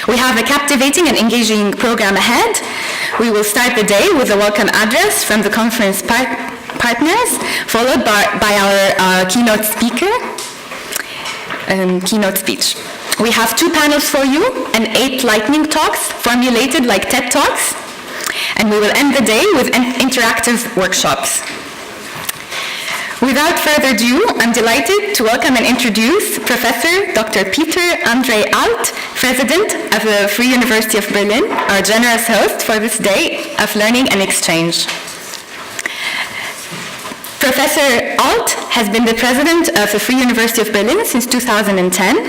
We have a captivating and engaging program ahead. We will start the day with a welcome address from the conference partners, followed by our keynote speaker, keynote speech. We have 2 panels for you and 8 lightning talks formulated like TED Talks. And we will end the day with interactive workshops. Without further ado, I'm delighted to welcome and introduce Professor Dr. Peter Andre Alt, President of the Freie Universität of Berlin, our generous host for this day of learning and exchange. Professor Alt has been the president of the Freie Universität of Berlin since 2010.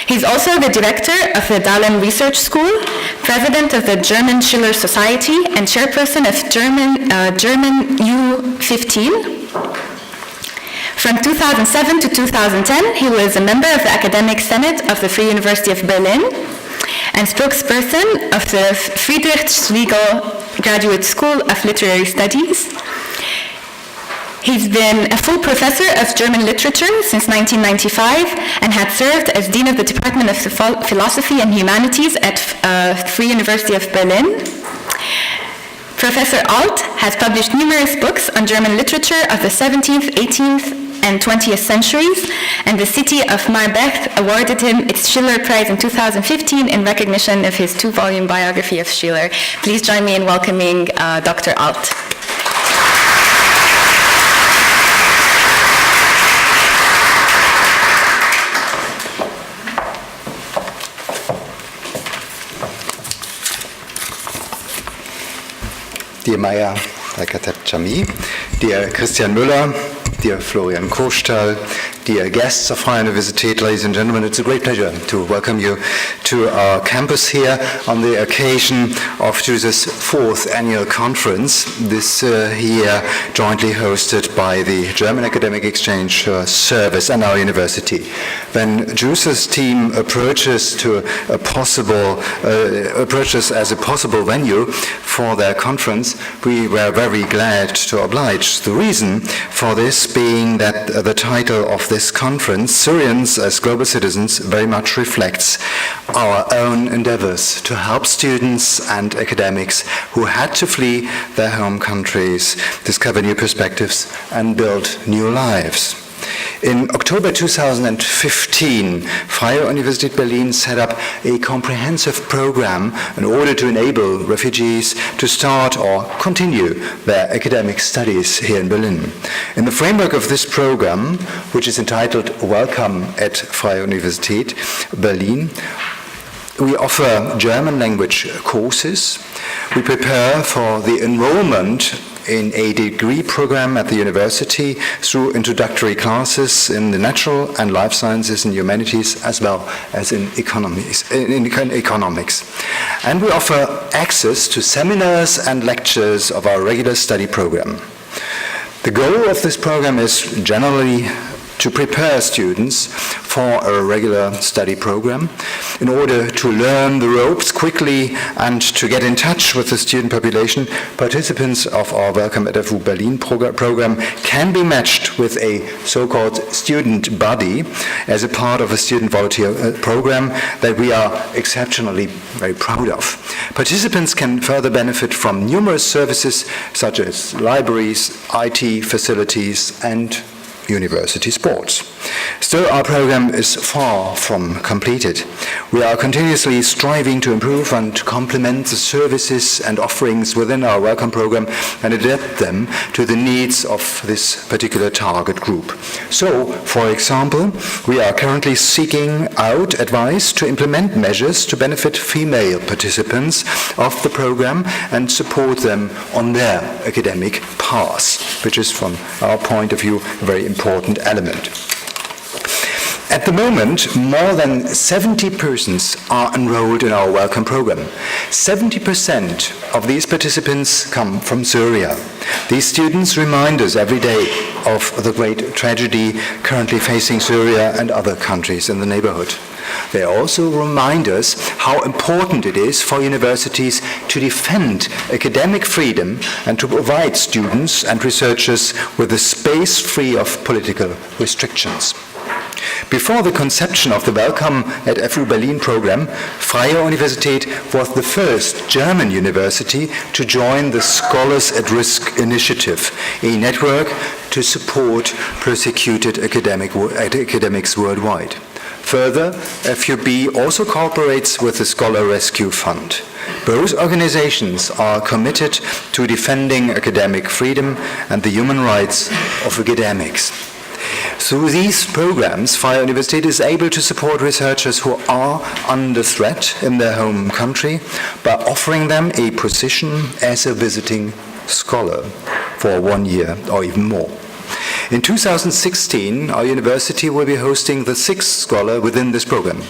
He's also the director of the Dahlen Research School, president of the German Schiller Society, and chairperson of German U15. From 2007 to 2010, he was a member of the Academic Senate of the Freie Universität of Berlin and spokesperson of the Friedrich Schlegel Graduate School of Literary Studies. He's been a full professor of German literature since 1995 and had served as Dean of the Department of Philosophy and Humanities at Freie Universität of Berlin. Professor Alt has published numerous books on German literature of the 17th, 18th, and 20th centuries, and the city of Marbach awarded him its Schiller Prize in 2015 in recognition of his 2-volume biography of Schiller. Please join me in welcoming Dr. Alt. Dear Maya Kateb-Jami, dear Christian Müller, dear Florian Kostal, dear guests of Freie Universität, ladies and gentlemen, it's a great pleasure to welcome you to our campus here on the occasion of Jusoor's 4th annual conference, this year jointly hosted by the German Academic Exchange Service and our university. When Jusoor's team approaches as a possible venue for their conference, we were very glad to oblige. The reason for this being that the title of this conference, Syrians as Global Citizens, very much reflects our own endeavors to help students and academics who had to flee their home countries, discover new perspectives, and build new lives. In October 2015, Freie Universität Berlin set up a comprehensive program in order to enable refugees to start or continue their academic studies here in Berlin. In the framework of this program, which is entitled Welcome at Freie Universität Berlin, we offer German language courses. We prepare for the enrollment in a degree program at the university through introductory classes in the natural and life sciences and humanities, as well as in economics. And we offer access to seminars and lectures of our regular study program. The goal of this program is generally to prepare students for a regular study program in order to learn the ropes quickly and to get in touch with the student population. Participants of our Welcome at FU Berlin program can be matched with a so-called student body as a part of a student volunteer program that we are exceptionally very proud of. Participants can further benefit from numerous services such as libraries, IT facilities, and university sports. Still, our program is far from completed. We are continuously striving to improve and complement the services and offerings within our Welcome program and adapt them to the needs of this particular target group. So, for example, we are currently seeking out advice to implement measures to benefit female participants of the program and support them on their academic path, which is, from our point of view, a very important element. At the moment, more than 70 persons are enrolled in our Welcome program. 70% of these participants come from Syria. These students remind us every day of the great tragedy currently facing Syria and other countries in the neighborhood. They also remind us how important it is for universities to defend academic freedom and to provide students and researchers with a space free of political restrictions. Before the conception of the Welcome at FU Berlin program, Freie Universität was the first German university to join the Scholars at Risk initiative, a network to support persecuted academics worldwide. Further, FUB also cooperates with the Scholar Rescue Fund. Both organizations are committed to defending academic freedom and the human rights of academics. Through these programs, Freie Universität is able to support researchers who are under threat in their home country by offering them a position as a visiting scholar for 1 year or even more. In 2016, our university will be hosting the 6th scholar within this program.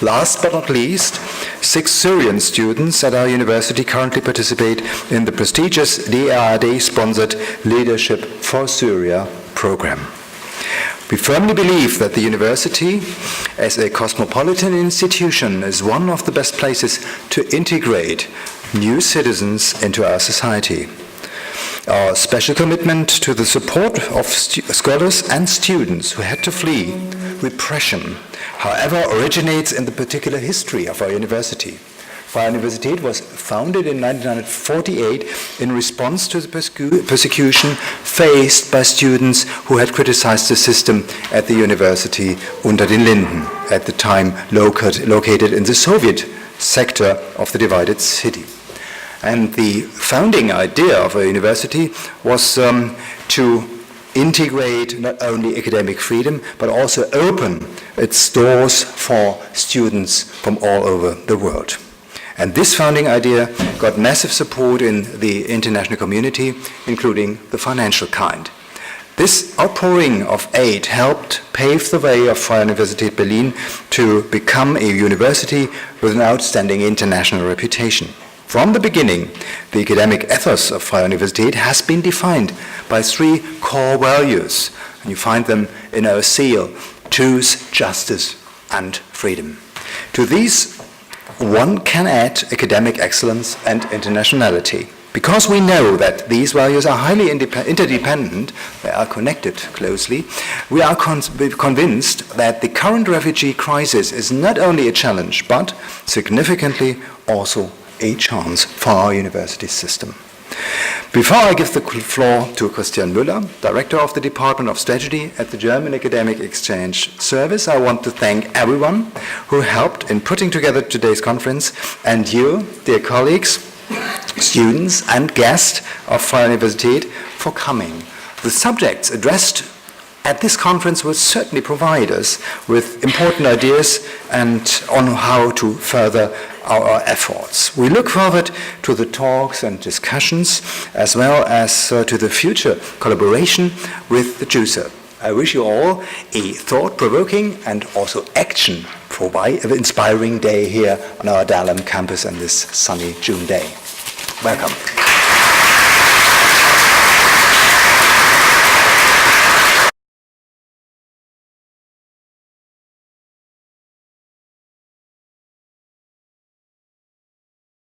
Last but not least, 6 Syrian students at our university currently participate in the prestigious DAAD-sponsored Leadership for Syria program. We firmly believe that the university, as a cosmopolitan institution, is one of the best places to integrate new citizens into our society. Our special commitment to the support of scholars and students who had to flee repression, however, originates in the particular history of our university. Freie Universität was founded in 1948 in response to the persecution faced by students who had criticized the system at the university unter den Linden, at the time located in the Soviet sector of the divided city. And the founding idea of a university was to integrate not only academic freedom, but also open its doors for students from all over the world. And this founding idea got massive support in the international community, including the financial kind. This outpouring of aid helped pave the way of Freie Universität Berlin to become a university with an outstanding international reputation. From the beginning, the academic ethos of Freie Universität has been defined by 3 core values, and you find them in our seal: truth, justice, and freedom. To these, one can add academic excellence and internationality. Because we know that these values are highly interdependent, they are connected closely, we are convinced that the current refugee crisis is not only a challenge, but significantly also a chance for our university system. Before I give the floor to Christian Müller, Director of the Department of Strategy at the German Academic Exchange Service, I want to thank everyone who helped in putting together today's conference, and you, dear colleagues, students and guests of Freie Universität, for coming. The subjects addressed at this conference will certainly provide us with important ideas and on how to further our efforts. We look forward to the talks and discussions, as well as to the future collaboration with the Jusoor. I wish you all a thought-provoking and also action-inspiring day here on our Dahlem campus on this sunny June day. Welcome.